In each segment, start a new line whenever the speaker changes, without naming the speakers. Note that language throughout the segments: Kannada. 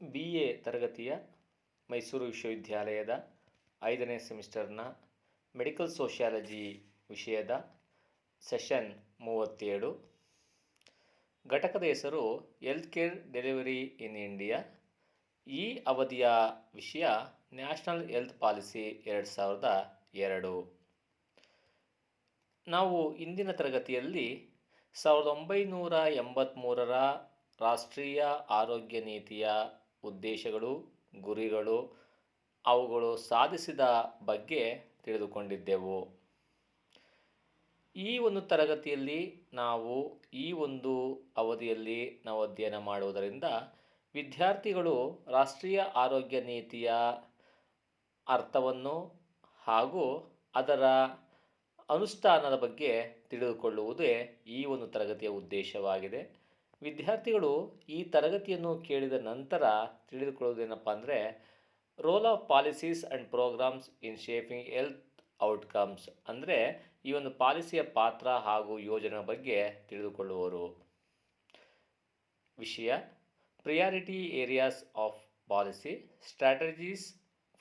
BA ತರಗತಿಯ ಮೈಸೂರು ವಿಶ್ವವಿದ್ಯಾಲಯದ 5ನೇ ಸೆಮಿಸ್ಟರ್ನ ಮೆಡಿಕಲ್ ಸೋಷಿಯಾಲಜಿ ವಿಷಯದ ಸೆಷನ್ 37. ಘಟಕದ ಹೆಸರು health care delivery in India. ಈ ಅವಧಿಯ ವಿಷಯ ನ್ಯಾಷನಲ್ ಹೆಲ್ತ್ ಪಾಲಿಸಿ 2002. ನಾವು ಇಂದಿನ ತರಗತಿಯಲ್ಲಿ 1983ರ ರಾಷ್ಟ್ರೀಯ ಆರೋಗ್ಯ ನೀತಿಯ ಉದ್ದೇಶಗಳು, ಗುರಿಗಳು, ಅವುಗಳು ಸಾಧಿಸಿದ ಬಗ್ಗೆ ತಿಳಿದುಕೊಂಡಿದ್ದೆವು. ಈ ಒಂದು ತರಗತಿಯಲ್ಲಿ ನಾವು ಈ ಒಂದು ಅವಧಿಯಲ್ಲಿ ನಾವು ಅಧ್ಯಯನ ಮಾಡುವುದರಿಂದ ವಿದ್ಯಾರ್ಥಿಗಳು ರಾಷ್ಟ್ರೀಯ ಆರೋಗ್ಯ ನೀತಿಯ ಅರ್ಥವನ್ನು ಹಾಗೂ ಅದರ ಅನುಷ್ಠಾನದ ಬಗ್ಗೆ ತಿಳಿದುಕೊಳ್ಳುವುದೇ ಈ ಒಂದು ತರಗತಿಯ ಉದ್ದೇಶವಾಗಿದೆ. ವಿದ್ಯಾರ್ಥಿಗಳು ಈ ತರಗತಿಯನ್ನು ಕೇಳಿದ ನಂತರ ತಿಳಿದುಕೊಳ್ಳುವುದೇನಪ್ಪ ಅಂದರೆ, role of policies and programmes in shaping health outcomes, ಅಂದರೆ ಈ ಒಂದು ಪಾಲಿಸಿಯ ಪಾತ್ರ ಹಾಗೂ ಯೋಜನೆ ಬಗ್ಗೆ ತಿಳಿದುಕೊಳ್ಳುವರು. ವಿಷಯ priority areas of policy, strategies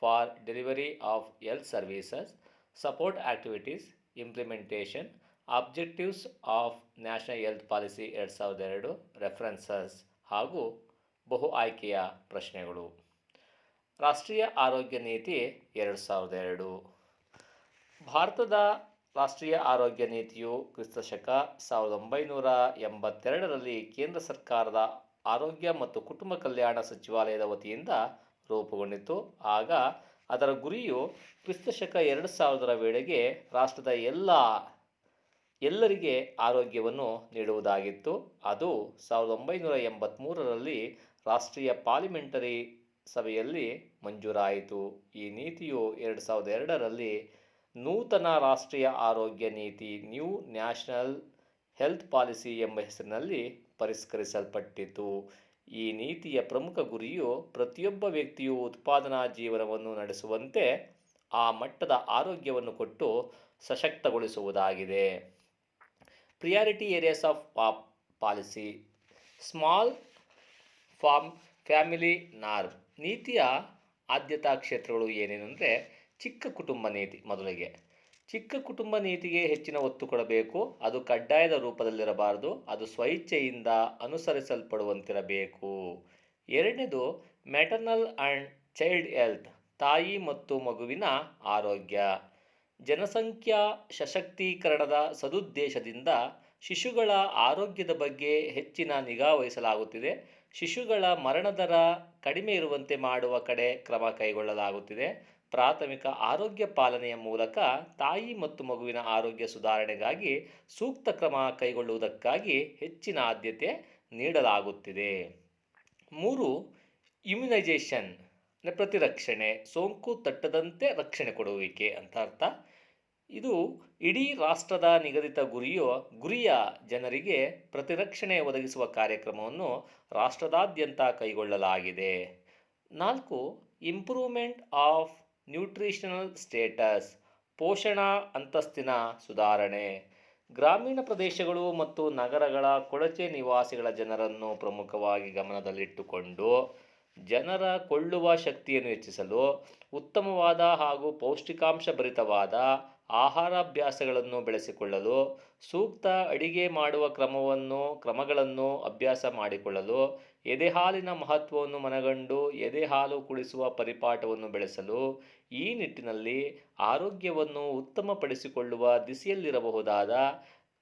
for delivery of health services, support activities, implementation, objectives of national health policy 2002, references ಹಾಗೂ ಬಹು ಆಯ್ಕೆಯ ಪ್ರಶ್ನೆಗಳು. ರಾಷ್ಟ್ರೀಯ ಆರೋಗ್ಯ ನೀತಿ 2002. ಭಾರತದ ರಾಷ್ಟ್ರೀಯ ಆರೋಗ್ಯ ನೀತಿಯು ಕ್ರಿಸ್ತಶಕ 1982ರಲ್ಲಿ ಕೇಂದ್ರ ಸರ್ಕಾರದ ಆರೋಗ್ಯ ಮತ್ತು ಕುಟುಂಬ ಕಲ್ಯಾಣ ಸಚಿವಾಲಯದ ವತಿಯಿಂದ ರೂಪುಗೊಂಡಿತು. ಆಗ ಅದರ ಗುರಿಯು ಕ್ರಿಸ್ತಶಕ 2000ರ ವೇಳೆಗೆ ರಾಷ್ಟ್ರದ ಎಲ್ಲರಿಗೆ ಆರೋಗ್ಯವನ್ನು ನೀಡುವುದಾಗಿತ್ತು. ಅದು 1983ರಲ್ಲಿ ರಾಷ್ಟ್ರೀಯ ಪಾರ್ಲಿಮೆಂಟರಿ ಸಭೆಯಲ್ಲಿ ಮಂಜೂರಾಯಿತು. ಈ ನೀತಿಯು 2002ರಲ್ಲಿ ನೂತನ ರಾಷ್ಟ್ರೀಯ ಆರೋಗ್ಯ ನೀತಿ, ನ್ಯೂ ನ್ಯಾಷನಲ್ ಹೆಲ್ತ್ ಪಾಲಿಸಿ ಎಂಬ ಹೆಸರಿನಲ್ಲಿ ಪರಿಷ್ಕರಿಸಲ್ಪಟ್ಟಿತು. ಈ ನೀತಿಯ ಪ್ರಮುಖ ಗುರಿಯು ಪ್ರತಿಯೊಬ್ಬ ವ್ಯಕ್ತಿಯು ಉತ್ಪಾದನಾ ಜೀವನವನ್ನು ನಡೆಸುವಂತೆ ಆ ಮಟ್ಟದ ಆರೋಗ್ಯವನ್ನು ಕೊಟ್ಟು ಸಶಕ್ತಗೊಳಿಸುವುದಾಗಿದೆ. Priority areas of policy, small family norm. ನೀತಿಯ ಆದ್ಯತಾ ಕ್ಷೇತ್ರಗಳು ಏನೇನೆಂದರೆ, ಚಿಕ್ಕ ಕುಟುಂಬ ನೀತಿ. ಮೊದಲಿಗೆ ಚಿಕ್ಕ ಕುಟುಂಬ ನೀತಿಗೆ ಹೆಚ್ಚಿನ ಒತ್ತು ಕೊಡಬೇಕು. ಅದು ಕಡ್ಡಾಯದ ರೂಪದಲ್ಲಿರಬಾರದು, ಅದು ಸ್ವಇಚ್ಛೆಯಿಂದ ಅನುಸರಿಸಲ್ಪಡುವಂತಿರಬೇಕು. ಎರಡನೇದು ಮ್ಯಾಟರ್ನಲ್ ಆ್ಯಂಡ್ ಚೈಲ್ಡ್ ಹೆಲ್ತ್, ತಾಯಿ ಮತ್ತು ಮಗುವಿನ ಆರೋಗ್ಯ. ಜನಸಂಖ್ಯಾ ಸಶಕ್ತೀಕರಣದ ಸದುದ್ದೇಶದಿಂದ ಶಿಶುಗಳ ಆರೋಗ್ಯದ ಬಗ್ಗೆ ಹೆಚ್ಚಿನ ನಿಗಾ ವಹಿಸಲಾಗುತ್ತಿದೆ. ಶಿಶುಗಳ ಮರಣ ದರ ಕಡಿಮೆ ಇರುವಂತೆ ಮಾಡುವ ಕಡೆ ಕ್ರಮ ಕೈಗೊಳ್ಳಲಾಗುತ್ತಿದೆ. ಪ್ರಾಥಮಿಕ ಆರೋಗ್ಯ ಪಾಲನೆಯ ಮೂಲಕ ತಾಯಿ ಮತ್ತು ಮಗುವಿನ ಆರೋಗ್ಯ ಸುಧಾರಣೆಗಾಗಿ ಸೂಕ್ತ ಕ್ರಮ ಕೈಗೊಳ್ಳುವುದಕ್ಕಾಗಿ ಹೆಚ್ಚಿನ ಆದ್ಯತೆ ನೀಡಲಾಗುತ್ತಿದೆ. 3. ಇಮ್ಯುನೈಜೇಷನ್, ಪ್ರತಿರಕ್ಷಣೆ, ಸೋಂಕು ತಟ್ಟದಂತೆ ರಕ್ಷಣೆ ಕೊಡುವಿಕೆ ಅಂತ ಅರ್ಥ. ಇದು ಇಡೀ ರಾಷ್ಟ್ರದ ನಿಗದಿತ ಗುರಿಯ ಜನರಿಗೆ ಪ್ರತಿರಕ್ಷಣೆ ಒದಗಿಸುವ ಕಾರ್ಯಕ್ರಮವನ್ನು ರಾಷ್ಟ್ರದಾದ್ಯಂತ ಕೈಗೊಳ್ಳಲಾಗಿದೆ. 4. ಇಂಪ್ರೂವ್ಮೆಂಟ್ ಆಫ್ ನ್ಯೂಟ್ರಿಷನಲ್ ಸ್ಟೇಟಸ್, ಪೋಷಣಾ ಅಂತಸ್ತಿನ ಸುಧಾರಣೆ. ಗ್ರಾಮೀಣ ಪ್ರದೇಶಗಳು ಮತ್ತು ನಗರಗಳ ಕೊಳಚೆ ನಿವಾಸಿಗಳ ಜನರನ್ನು ಪ್ರಮುಖವಾಗಿ ಗಮನದಲ್ಲಿಟ್ಟುಕೊಂಡು ಜನರ ಕೊಳ್ಳುವ ಶಕ್ತಿಯನ್ನು ಹೆಚ್ಚಿಸಲು ಉತ್ತಮವಾದ ಹಾಗೂ ಪೌಷ್ಟಿಕಾಂಶ ಭರಿತವಾದ ಆಹಾರಾಭ್ಯಾಸಗಳನ್ನು ಬೆಳೆಸಿಕೊಳ್ಳಲು, ಸೂಕ್ತ ಅಡಿಗೆ ಮಾಡುವ ಕ್ರಮಗಳನ್ನು ಅಭ್ಯಾಸ ಮಾಡಿಕೊಳ್ಳಲು, ಎದೆಹಾಲಿನ ಮಹತ್ವವನ್ನು ಮನಗಂಡು ಎದೆಹಾಲು ಕುಡಿಸುವ ಪರಿಪಾಠವನ್ನು ಬೆಳೆಸಲು, ಈ ನಿಟ್ಟಿನಲ್ಲಿ ಆರೋಗ್ಯವನ್ನು ಉತ್ತಮಪಡಿಸಿಕೊಳ್ಳುವ ದಿಸೆಯಲ್ಲಿರಬಹುದಾದ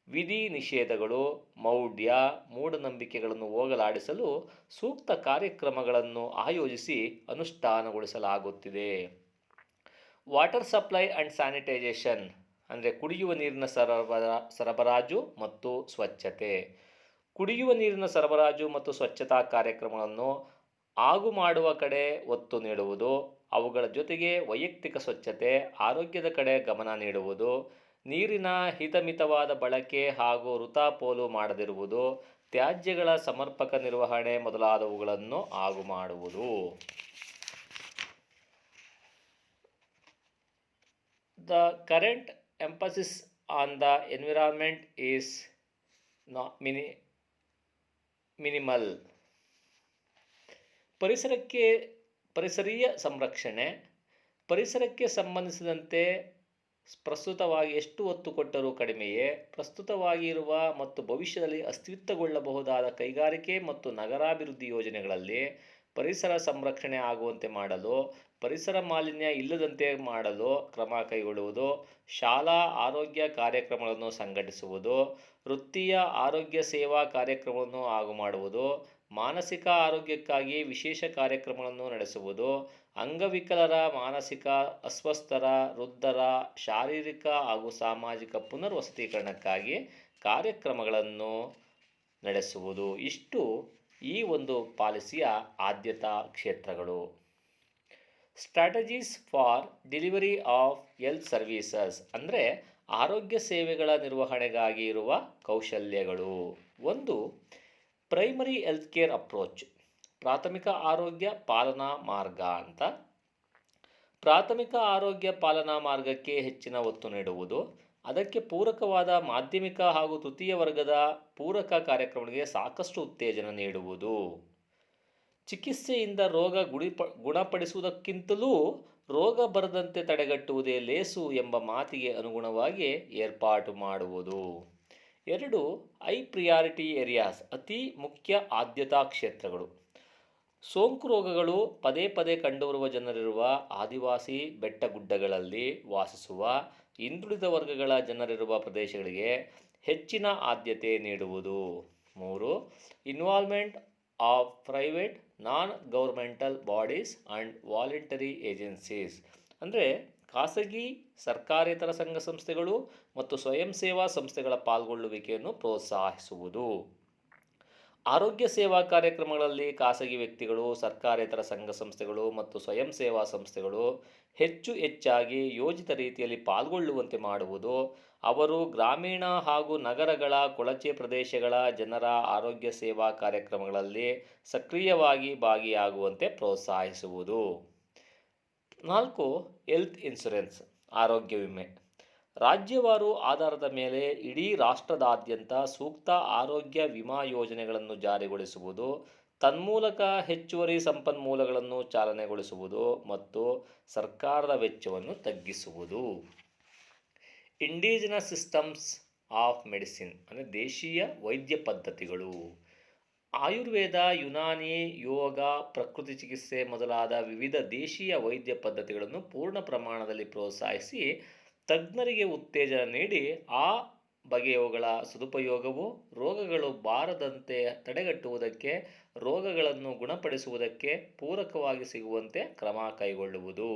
ವಿಧಿ ನಿಷೇಧಗಳು, ಮೌಢ್ಯ, ಮೂಢನಂಬಿಕೆಗಳನ್ನು ಹೋಗಲಾಡಿಸಲು ಸೂಕ್ತ ಕಾರ್ಯಕ್ರಮಗಳನ್ನು ಆಯೋಜಿಸಿ ಅನುಷ್ಠಾನಗೊಳಿಸಲಾಗುತ್ತಿದೆ. ವಾಟರ್ ಸಪ್ಲೈ ಆ್ಯಂಡ್ ಸ್ಯಾನಿಟೈಸೇಷನ್, ಅಂದರೆ ಕುಡಿಯುವ ನೀರಿನ ಸರಬರಾಜು ಮತ್ತು ಸ್ವಚ್ಛತೆ. ಕುಡಿಯುವ ನೀರಿನ ಸರಬರಾಜು ಮತ್ತು ಸ್ವಚ್ಛತಾ ಕಾರ್ಯಕ್ರಮಗಳನ್ನು ಆಗು ಮಾಡುವ ಕಡೆ ಒತ್ತು ನೀಡುವುದು, ಅವುಗಳ ಜೊತೆಗೆ ವೈಯಕ್ತಿಕ ಸ್ವಚ್ಛತೆ, ಆರೋಗ್ಯದ ಕಡೆ ಗಮನ ನೀಡುವುದು, ನೀರಿನ ಹಿತಮಿತವಾದ ಬಳಕೆ ಹಾಗೂ ವೃಥಾ-ಪೋಲು ಮಾಡದಿರುವುದು, ತ್ಯಾಜ್ಯಗಳ ಸಮರ್ಪಕ ನಿರ್ವಹಣೆ ಮೊದಲಾದವುಗಳನ್ನು ಆಗು ಮಾಡುವುದು. The current emphasis on the environment is minimal. ಪರಿಸರಕ್ಕೆ ಪರಿಸರೀಯ ಸಂರಕ್ಷಣೆ. ಪರಿಸರಕ್ಕೆ ಸಂಬಂಧಿಸಿದಂತೆ ಪ್ರಸ್ತುತವಾಗಿ ಎಷ್ಟು ಒತ್ತು ಕೊಟ್ಟರೂ ಕಡಿಮೆಯೇ. ಪ್ರಸ್ತುತವಾಗಿ ಇರುವ ಮತ್ತು ಭವಿಷ್ಯದಲ್ಲಿ ಅಸ್ತಿತ್ವಗೊಳ್ಳಬಹುದಾದ ಕೈಗಾರಿಕೆ ಮತ್ತು ನಗರಾಭಿವೃದ್ಧಿ ಯೋಜನೆಗಳಲ್ಲಿ ಪರಿಸರ ಸಂರಕ್ಷಣೆ ಆಗುವಂತೆ ಮಾಡಲು, ಪರಿಸರ ಮಾಲಿನ್ಯ ಇಲ್ಲದಂತೆ ಮಾಡಲು ಕ್ರಮ ಕೈಗೊಳ್ಳುವುದು, ಶಾಲಾ ಆರೋಗ್ಯ ಕಾರ್ಯಕ್ರಮಗಳನ್ನು ಸಂಘಟಿಸುವುದು, ವೃತ್ತೀಯ ಆರೋಗ್ಯ ಸೇವಾ ಕಾರ್ಯಕ್ರಮಗಳನ್ನು ಹಾಗೂ ಮಾಡುವುದು, ಮಾನಸಿಕ ಆರೋಗ್ಯಕ್ಕಾಗಿ ವಿಶೇಷ ಕಾರ್ಯಕ್ರಮಗಳನ್ನು ನಡೆಸುವುದು, ಅಂಗವಿಕಲರ, ಮಾನಸಿಕ ಅಸ್ವಸ್ಥರ, ವೃದ್ಧರ ಶಾರೀರಿಕ ಹಾಗೂ ಸಾಮಾಜಿಕ ಪುನರ್ವಸತೀಕರಣಕ್ಕಾಗಿ ಕಾರ್ಯಕ್ರಮಗಳನ್ನು ನಡೆಸುವುದು. ಇಷ್ಟು ಈ ಒಂದು ಪಾಲಿಸಿಯ ಆದ್ಯತಾ ಕ್ಷೇತ್ರಗಳು. Strategies for delivery of health services ಅಂದರೆ ಆರೋಗ್ಯ ಸೇವೆಗಳ ನಿರ್ವಹಣೆಗಾಗಿ ಇರುವ ಕೌಶಲ್ಯಗಳು. ಒಂದು, ಪ್ರೈಮರಿ ಹೆಲ್ತ್ ಕೇರ್ ಅಪ್ರೋಚ್, ಪ್ರಾಥಮಿಕ ಆರೋಗ್ಯ ಪಾಲನಾ ಮಾರ್ಗ ಅಂತ. ಪ್ರಾಥಮಿಕ ಆರೋಗ್ಯ ಪಾಲನಾ ಮಾರ್ಗಕ್ಕೆ ಹೆಚ್ಚಿನ ಒತ್ತು ನೀಡುವುದು, ಅದಕ್ಕೆ ಪೂರಕವಾದ ಮಾಧ್ಯಮಿಕ ಹಾಗೂ ತೃತೀಯ ವರ್ಗದ ಪೂರಕ ಕಾರ್ಯಕ್ರಮಗಳಿಗೆ ಸಾಕಷ್ಟು ಉತ್ತೇಜನ ನೀಡುವುದು. ಚಿಕಿತ್ಸೆಯಿಂದ ರೋಗ ಗುಣಪಡಿಸುವುದಕ್ಕಿಂತಲೂ ರೋಗ ಬರದಂತೆ ತಡೆಗಟ್ಟುವುದೇ ಲೇಸು ಎಂಬ ಮಾತಿಗೆ ಅನುಗುಣವಾಗಿ ಏರ್ಪಾಟು ಮಾಡುವುದು. 2, ಹೈ ಪ್ರಿಯಾರಿಟಿ ಏರಿಯಾಸ್, ಅತಿ ಮುಖ್ಯ ಆದ್ಯತಾ ಕ್ಷೇತ್ರಗಳು. ಸೋಂಕು ರೋಗಗಳು ಪದೇ ಪದೇ ಕಂಡುಬರುವ ಜನರಿರುವ ಆದಿವಾಸಿ ಬೆಟ್ಟಗುಡ್ಡಗಳಲ್ಲಿ ವಾಸಿಸುವ ಹಿಂದುಳಿದ ವರ್ಗಗಳ ಜನರಿರುವ ಪ್ರದೇಶಗಳಿಗೆ ಹೆಚ್ಚಿನ ಆದ್ಯತೆ ನೀಡುವುದು. 3, involvement of private non governmental bodies and voluntary agencies ಅಂದರೆ ಖಾಸಗಿ, ಸರ್ಕಾರೇತರ ಸಂಘ ಸಂಸ್ಥೆಗಳು ಮತ್ತು ಸ್ವಯಂ ಸೇವಾ ಸಂಸ್ಥೆಗಳ ಪಾಲ್ಗೊಳ್ಳುವಿಕೆಯನ್ನು ಪ್ರೋತ್ಸಾಹಿಸುವುದು. ಆರೋಗ್ಯ ಸೇವಾ ಕಾರ್ಯಕ್ರಮಗಳಲ್ಲಿ ಖಾಸಗಿ ವ್ಯಕ್ತಿಗಳು, ಸರ್ಕಾರೇತರ ಸಂಘ ಸಂಸ್ಥೆಗಳು ಮತ್ತು ಸ್ವಯಂ ಸೇವಾ ಸಂಸ್ಥೆಗಳು ಹೆಚ್ಚಾಗಿ ಯೋಜಿತ ರೀತಿಯಲ್ಲಿ ಪಾಲ್ಗೊಳ್ಳುವಂತೆ ಮಾಡುವುದು. ಅವರು ಗ್ರಾಮೀಣ ಹಾಗೂ ನಗರಗಳ ಕೊಳಚೆ ಪ್ರದೇಶಗಳ ಜನರ ಆರೋಗ್ಯ ಸೇವಾ ಕಾರ್ಯಕ್ರಮಗಳಲ್ಲಿ ಸಕ್ರಿಯವಾಗಿ ಭಾಗಿಯಾಗುವಂತೆ ಪ್ರೋತ್ಸಾಹಿಸುವುದು. 4, ಹೆಲ್ತ್ ಇನ್ಶೂರೆನ್ಸ್, ಆರೋಗ್ಯ ವಿಮೆ. ರಾಜ್ಯವಾರು ಆಧಾರದ ಮೇಲೆ ಇಡೀ ರಾಷ್ಟ್ರದಾದ್ಯಂತ ಸೂಕ್ತ ಆರೋಗ್ಯ ವಿಮಾ ಯೋಜನೆಗಳನ್ನು ಜಾರಿಗೊಳಿಸುವುದು, ತನ್ಮೂಲಕ ಹೆಚ್ಚುವರಿ ಸಂಪನ್ಮೂಲಗಳನ್ನು ಚಾಲನೆಗೊಳಿಸುವುದು ಮತ್ತು ಸರ್ಕಾರದ ವೆಚ್ಚವನ್ನು ತಗ್ಗಿಸುವುದು. ಇಂಡಿಜಿನಸ್ ಸಿಸ್ಟಮ್ಸ್ ಆಫ್ ಮೆಡಿಸಿನ್ ಅಂದರೆ ದೇಶೀಯ ವೈದ್ಯ ಪದ್ಧತಿಗಳು. ಆಯುರ್ವೇದ, ಯುನಾನಿ, ಯೋಗ, ಪ್ರಕೃತಿ ಚಿಕಿತ್ಸೆ ಮೊದಲಾದ ವಿವಿಧ ದೇಶೀಯ ವೈದ್ಯ ಪದ್ಧತಿಗಳನ್ನು ಪೂರ್ಣ ಪ್ರಮಾಣದಲ್ಲಿ ಪ್ರೋತ್ಸಾಹಿಸಿ ತಜ್ಞರಿಗೆ ಉತ್ತೇಜನ ನೀಡಿ ಆ ಬಗೆಯವುಗಳ ಸದುಪಯೋಗವು ರೋಗಗಳು ಬಾರದಂತೆ ತಡೆಗಟ್ಟುವುದಕ್ಕೆ, ರೋಗಗಳನ್ನು ಗುಣಪಡಿಸುವುದಕ್ಕೆ ಪೂರಕವಾಗಿ ಸಿಗುವಂತೆ ಕ್ರಮ ಕೈಗೊಳ್ಳುವುದು.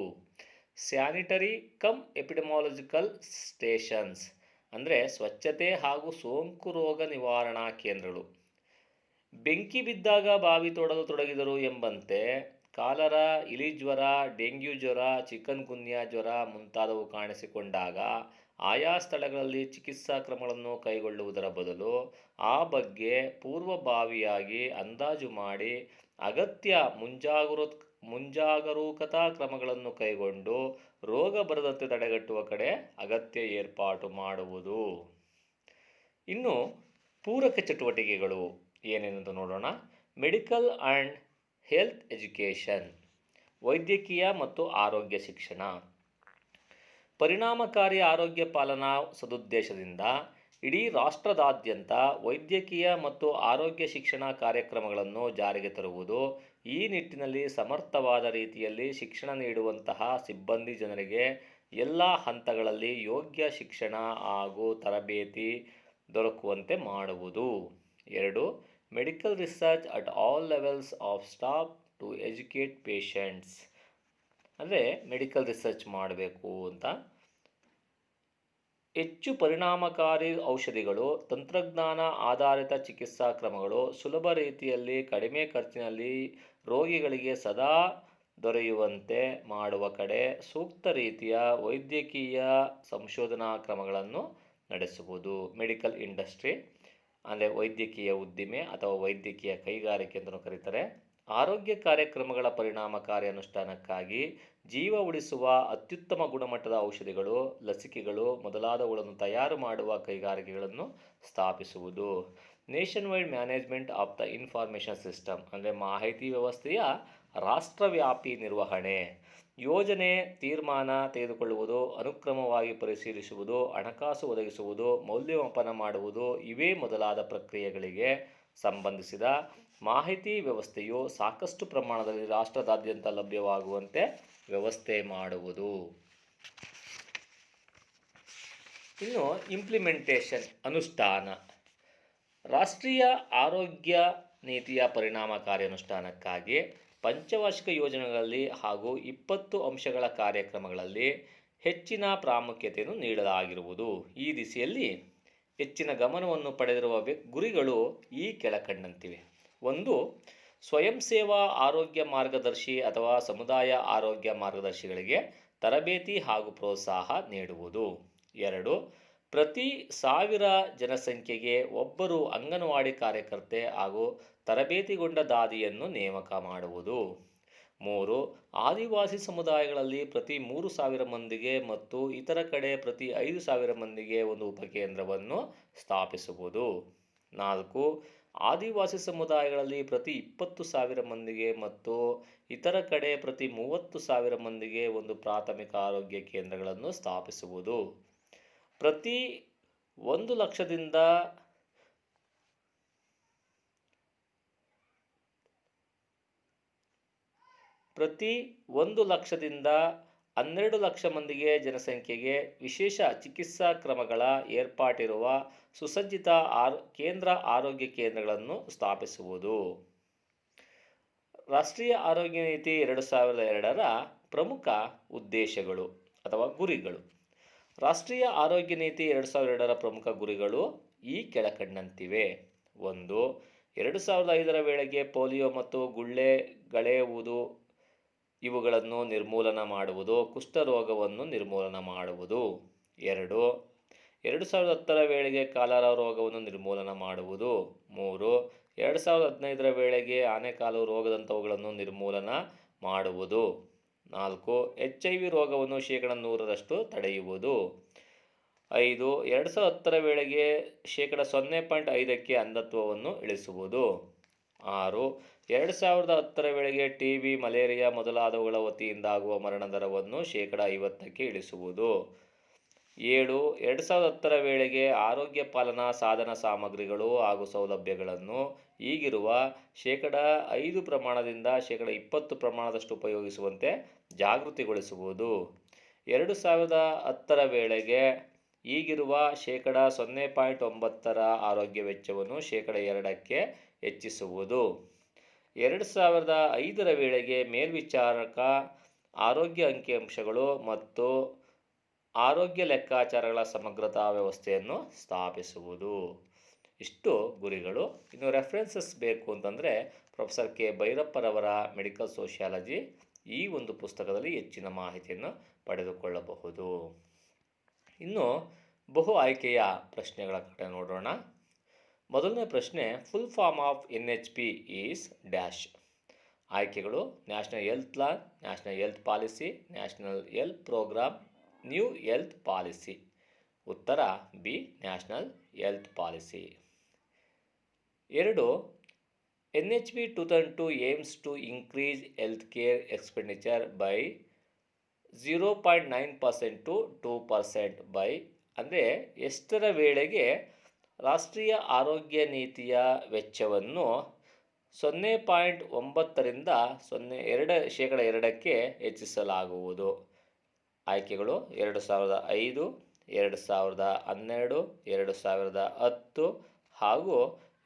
ಸ್ಯಾನಿಟರಿ ಕಮ್ ಎಪಿಡೆಮಾಲಜಿಕಲ್ ಸ್ಟೇಷನ್ಸ್ ಅಂದರೆ ಸ್ವಚ್ಛತೆ ಹಾಗೂ ಸೋಂಕು ರೋಗ ನಿವಾರಣಾ ಕೇಂದ್ರಗಳು. ಬೆಂಕಿ ಬಿದ್ದಾಗ ಬಾವಿ ತೋಡಲು ತೊಡಗಿದರು ಎಂಬಂತೆ ಕಾಲರ, ಇಲಿಜ್ವರ, ಡೆಂಗ್ಯೂ ಜ್ವರ, ಚಿಕನ್ ಗುನ್ಯಾ ಜ್ವರ ಮುಂತಾದವು ಕಾಣಿಸಿಕೊಂಡಾಗ ಆಯಾ ಸ್ಥಳಗಳಲ್ಲಿ ಚಿಕಿತ್ಸಾ ಕ್ರಮಗಳನ್ನು ಕೈಗೊಳ್ಳುವುದರ ಬದಲು ಆ ಬಗ್ಗೆ ಪೂರ್ವಭಾವಿಯಾಗಿ ಅಂದಾಜು ಮಾಡಿ ಅಗತ್ಯ ಮುಂಜಾಗರೂಕತಾ ಕ್ರಮಗಳನ್ನು ಕೈಗೊಂಡು ರೋಗ ಬರದಂತೆ ತಡೆಗಟ್ಟುವ ಕಡೆ ಅಗತ್ಯ ಏರ್ಪಾಟು ಮಾಡುವುದು. ಇನ್ನು ಪೂರಕ ಚಟುವಟಿಕೆಗಳು ಏನೇನೆಂದು ನೋಡೋಣ. ಮೆಡಿಕಲ್ ಆ್ಯಂಡ್ ಹೆಲ್ತ್ ಎಜುಕೇಷನ್, ವೈದ್ಯಕೀಯ ಮತ್ತು ಆರೋಗ್ಯ ಶಿಕ್ಷಣ. ಪರಿಣಾಮಕಾರಿ ಆರೋಗ್ಯ ಪಾಲನಾ ಸದುದ್ದೇಶದಿಂದ ಇಡೀ ರಾಷ್ಟ್ರದಾದ್ಯಂತ ವೈದ್ಯಕೀಯ ಮತ್ತು ಆರೋಗ್ಯ ಶಿಕ್ಷಣ ಕಾರ್ಯಕ್ರಮಗಳನ್ನು ಜಾರಿಗೆ ತರುವುದು. ಈ ನಿಟ್ಟಿನಲ್ಲಿ ಸಮರ್ಥವಾದ ರೀತಿಯಲ್ಲಿ ಶಿಕ್ಷಣ ನೀಡುವಂತಹ ಸಿಬ್ಬಂದಿ ಜನರಿಗೆ ಎಲ್ಲ ಹಂತಗಳಲ್ಲಿ ಯೋಗ್ಯ ಶಿಕ್ಷಣ ಹಾಗೂ ತರಬೇತಿ ದೊರಕುವಂತೆ ಮಾಡುವುದು. 2, medical research at all levels of staff to educate patients ಅಂದರೆ ಮೆಡಿಕಲ್ ರಿಸರ್ಚ್ ಮಾಡಬೇಕು ಅಂತ. ಹೆಚ್ಚು ಪರಿಣಾಮಕಾರಿ ಔಷಧಿಗಳು, ತಂತ್ರಜ್ಞಾನ ಆಧಾರಿತ ಚಿಕಿತ್ಸಾ ಕ್ರಮಗಳು ಸುಲಭ ರೀತಿಯಲ್ಲಿ ಕಡಿಮೆ ಖರ್ಚಿನಲ್ಲಿ ರೋಗಿಗಳಿಗೆ ಸದಾ ದೊರೆಯುವಂತೆ ಮಾಡುವ ಕಡೆ ಸೂಕ್ತ ರೀತಿಯ ವೈದ್ಯಕೀಯ ಸಂಶೋಧನಾ ಕ್ರಮಗಳನ್ನು ನಡೆಸುವುದು. ಮೆಡಿಕಲ್ ಇಂಡಸ್ಟ್ರಿ ಅಂದರೆ ವೈದ್ಯಕೀಯ ಉದ್ದಿಮೆ ಅಥವಾ ವೈದ್ಯಕೀಯ ಕೈಗಾರಿಕೆ ಅಂತಲೂ ಕರೀತಾರೆ. ಆರೋಗ್ಯ ಕಾರ್ಯಕ್ರಮಗಳ ಪರಿಣಾಮಕಾರಿ ಅನುಷ್ಠಾನಕ್ಕಾಗಿ ಜೀವ ಉಳಿಸುವ ಅತ್ಯುತ್ತಮ ಗುಣಮಟ್ಟದ ಔಷಧಿಗಳು, ಲಸಿಕೆಗಳು ಮೊದಲಾದವುಗಳನ್ನು ತಯಾರು ಮಾಡುವ ಕೈಗಾರಿಕೆಗಳನ್ನು ಸ್ಥಾಪಿಸುವುದು. Nation wide management of the information system ಅಂದರೆ ಮಾಹಿತಿ ವ್ಯವಸ್ಥೆಯ ರಾಷ್ಟ್ರವ್ಯಾಪಿ ನಿರ್ವಹಣೆ. ಯೋಜನೆ, ತೀರ್ಮಾನ ತೆಗೆದುಕೊಳ್ಳುವುದು, ಅನುಕ್ರಮವಾಗಿ ಪರಿಶೀಲಿಸುವುದು, ಹಣಕಾಸು ಒದಗಿಸುವುದು, ಮೌಲ್ಯಮಾಪನ ಮಾಡುವುದು ಇವೇ ಮೊದಲಾದ ಪ್ರಕ್ರಿಯೆಗಳಿಗೆ ಸಂಬಂಧಿಸಿದ ಮಾಹಿತಿ ವ್ಯವಸ್ಥೆಯು ಸಾಕಷ್ಟು ಪ್ರಮಾಣದಲ್ಲಿ ರಾಷ್ಟ್ರದಾದ್ಯಂತ ಲಭ್ಯವಾಗುವಂತೆ ವ್ಯವಸ್ಥೆ ಮಾಡುವುದು. ಇನ್ನು ಇಂಪ್ಲಿಮೆಂಟೇಷನ್, ಅನುಷ್ಠಾನ. ರಾಷ್ಟ್ರೀಯ ಆರೋಗ್ಯ ನೀತಿಯ ಪರಿಣಾಮಕಾರಿ ಅನುಷ್ಠಾನಕ್ಕಾಗಿ ಪಂಚವಾರ್ಷಿಕ ಯೋಜನೆಗಳಲ್ಲಿ ಹಾಗೂ 20 ಅಂಶಗಳ ಕಾರ್ಯಕ್ರಮಗಳಲ್ಲಿ ಹೆಚ್ಚಿನ ಪ್ರಾಮುಖ್ಯತೆಯನ್ನು ನೀಡಲಾಗಿರುವುದು. ಈ ದಿಸೆಯಲ್ಲಿ ಹೆಚ್ಚಿನ ಗಮನವನ್ನು ಪಡೆದಿರುವ ಗುರಿಗಳು ಈ ಕೆಳಕಂಡಂತಿವೆ. 1. ಸ್ವಯಂ ಸೇವಾ ಆರೋಗ್ಯ ಮಾರ್ಗದರ್ಶಿ ಅಥವಾ ಸಮುದಾಯ ಆರೋಗ್ಯ ಮಾರ್ಗದರ್ಶಿಗಳಿಗೆ ತರಬೇತಿ ಹಾಗೂ ಪ್ರೋತ್ಸಾಹ ನೀಡುವುದು. 2. ಪ್ರತಿ 1000 ಜನಸಂಖ್ಯೆಗೆ ಒಬ್ಬರು ಅಂಗನವಾಡಿ ಕಾರ್ಯಕರ್ತೆ ಹಾಗೂ ತರಬೇತಿಗೊಂಡ ದಾದಿಯನ್ನು ನೇಮಕ ಮಾಡುವುದು. 3. ಆದಿವಾಸಿ ಸಮುದಾಯಗಳಲ್ಲಿ ಪ್ರತಿ 3,000 ಮಂದಿಗೆ ಮತ್ತು ಇತರ ಕಡೆ ಪ್ರತಿ 5,000 ಮಂದಿಗೆ ಒಂದು ಉಪಕೇಂದ್ರವನ್ನು ಸ್ಥಾಪಿಸುವುದು. 4. ಆದಿವಾಸಿ ಸಮುದಾಯಗಳಲ್ಲಿ ಪ್ರತಿ 20,000 ಮಂದಿಗೆ ಮತ್ತು ಇತರ ಕಡೆ ಪ್ರತಿ 30,000 ಮಂದಿಗೆ ಒಂದು ಪ್ರಾಥಮಿಕ ಆರೋಗ್ಯ ಕೇಂದ್ರಗಳನ್ನು ಸ್ಥಾಪಿಸುವುದು. ಪ್ರತಿ 1,00,000ದಿಂದ ಪ್ರತಿ 12,00,000 ಮಂದಿಗೆ ಜನಸಂಖ್ಯೆಗೆ ವಿಶೇಷ ಚಿಕಿತ್ಸಾ ಕ್ರಮಗಳ ಏರ್ಪಾಟಿರುವ ಸುಸಜ್ಜಿತ ಕೇಂದ್ರ ಆರೋಗ್ಯ ಕೇಂದ್ರಗಳನ್ನು ಸ್ಥಾಪಿಸುವುದು. ರಾಷ್ಟ್ರೀಯ ಆರೋಗ್ಯ ನೀತಿ 2002ರ ಪ್ರಮುಖ ಉದ್ದೇಶಗಳು ಅಥವಾ ಗುರಿಗಳು. ರಾಷ್ಟ್ರೀಯ ಆರೋಗ್ಯ ನೀತಿ 2002ರ ಪ್ರಮುಖ ಗುರಿಗಳು ಈ ಕೆಳಕಂಡಂತಿವೆ. 1. 2005ರ ವೇಳೆಗೆ ಪೋಲಿಯೋ ಮತ್ತು ಗುಳ್ಳೆಗಳೆಯುವುದು ಇವುಗಳನ್ನು ನಿರ್ಮೂಲನ ಮಾಡುವುದು, ಕುಷ್ಠರೋಗವನ್ನು ನಿರ್ಮೂಲನ ಮಾಡುವುದು. 2. 2010ರ ವೇಳೆಗೆ ಕಾಲರಾ ರೋಗವನ್ನು ನಿರ್ಮೂಲನ ಮಾಡುವುದು. 3. 2015ರ ವೇಳೆಗೆ ಆನೆಕಾಲು ರೋಗದಂಥವುಗಳನ್ನು ನಿರ್ಮೂಲನ ಮಾಡುವುದು. 4. HIV ರೋಗವನ್ನು 100% ತಡೆಯುವುದು. 5. 2010ರ ವೇಳೆಗೆ 0.5ಕ್ಕೆ ಅಂಧತ್ವವನ್ನು ಇಳಿಸುವುದು. 6. 2010ರ ವೇಳೆಗೆ TB, ಮಲೇರಿಯಾ ಮೊದಲಾದವುಗಳ ವತಿಯಿಂದಾಗುವ ಮರಣ ದರವನ್ನು 50ಕ್ಕೆ ಇಳಿಸುವುದು. 7. 2010ರ ವೇಳೆಗೆ ಆರೋಗ್ಯ ಪಾಲನಾ ಸಾಧನ ಸಾಮಗ್ರಿಗಳು ಹಾಗೂ ಸೌಲಭ್ಯಗಳನ್ನು ಈಗಿರುವ 5% ಪ್ರಮಾಣದಿಂದ 20% ಪ್ರಮಾಣದಷ್ಟು ಉಪಯೋಗಿಸುವಂತೆ ಜಾಗೃತಿಗೊಳಿಸುವುದು. 2010ರ ವೇಳೆಗೆ ಈಗಿರುವ 0.9ರ ಆರೋಗ್ಯ ವೆಚ್ಚವನ್ನು 2ಕ್ಕೆ ಹೆಚ್ಚಿಸುವುದು. 2005ರ ವೇಳೆಗೆ ಮೇಲ್ವಿಚಾರಕ ಆರೋಗ್ಯ ಅಂಕಿಅಂಶಗಳು ಮತ್ತು ಆರೋಗ್ಯ ಲೆಕ್ಕಾಚಾರಗಳ ಸಮಗ್ರತಾ ವ್ಯವಸ್ಥೆಯನ್ನು ಸ್ಥಾಪಿಸುವುದು. ಇಷ್ಟು ಗುರಿಗಳು. ಇನ್ನು ರೆಫರೆನ್ಸಸ್ ಬೇಕು ಅಂತಂದರೆ ಪ್ರೊಫೆಸರ್ ಕೆ ಭೈರಪ್ಪರವರ ಮೆಡಿಕಲ್ ಸೋಷಿಯಾಲಜಿ ಈ ಒಂದು ಪುಸ್ತಕದಲ್ಲಿ ಹೆಚ್ಚಿನ ಮಾಹಿತಿಯನ್ನು ಪಡೆದುಕೊಳ್ಳಬಹುದು. ಇನ್ನು ಬಹು ಆಯ್ಕೆಯ ಪ್ರಶ್ನೆಗಳ ಕಡೆ ನೋಡೋಣ. ಮೊದಲನೇ ಪ್ರಶ್ನೆ, full form of NHP is dash. ಆಯ್ಕೆಗಳು: national health plan, national health policy, national health programme, new health policy. ಉತ್ತರ B, national health policy. 2. NHP 2002 aims to increase health care expenditure by 0.9% to 2% by ಅಂದರೆ ಎಷ್ಟರ ವೇಳೆಗೆ ರಾಷ್ಟ್ರೀಯ ಆರೋಗ್ಯ ನೀತಿಯ ವೆಚ್ಚವನ್ನು 0.9ರಿಂದ 2%ಕ್ಕೆ ಹೆಚ್ಚಿಸಲಾಗುವುದು. ಆಯ್ಕೆಗಳು: 2005, 2012, 2010 ಹಾಗೂ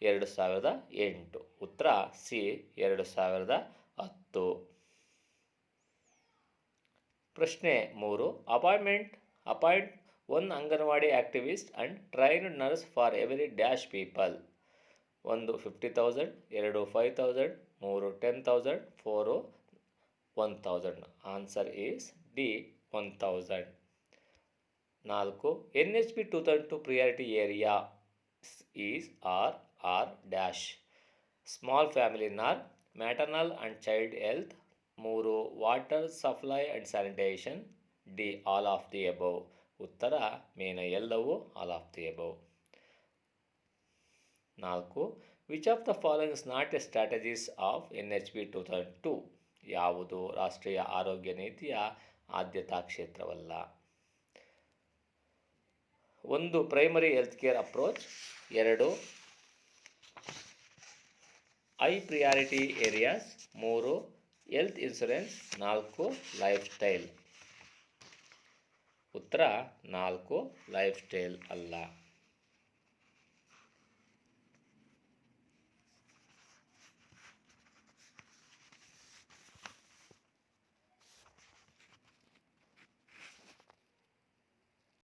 2008. ಉತ್ತರ ಸಿ, 2010. ಪ್ರಶ್ನೆ 3, appoint 1 anganwadi activist and trained nurse for every dash people. 1 50,000, 2 5,000, 3 10,000, 4 1,000. Answer is D, 1,000. 4. NHP 2002 priority area is R dash. Small family norm, maternal and child health. 3 water supply and sanitation. D, all of the above. ಉತ್ತರ ಮೇನ ಎಲ್ಲವೂ, all of the above. 4. Which of the following is not a strategies of NHB 2002? ಯಾವುದು ರಾಷ್ಟ್ರೀಯ ಆರೋಗ್ಯ ನೀತಿಯ ಆದ್ಯತಾ ಕ್ಷೇತ್ರವಲ್ಲ? 1. Primary health care approach. 2. High priority areas. 3. Health insurance. 4. Life style. ಉತ್ತರ 4 ಲೈಫ್ ಸ್ಟೈಲ್ ಅಲ್ಲ.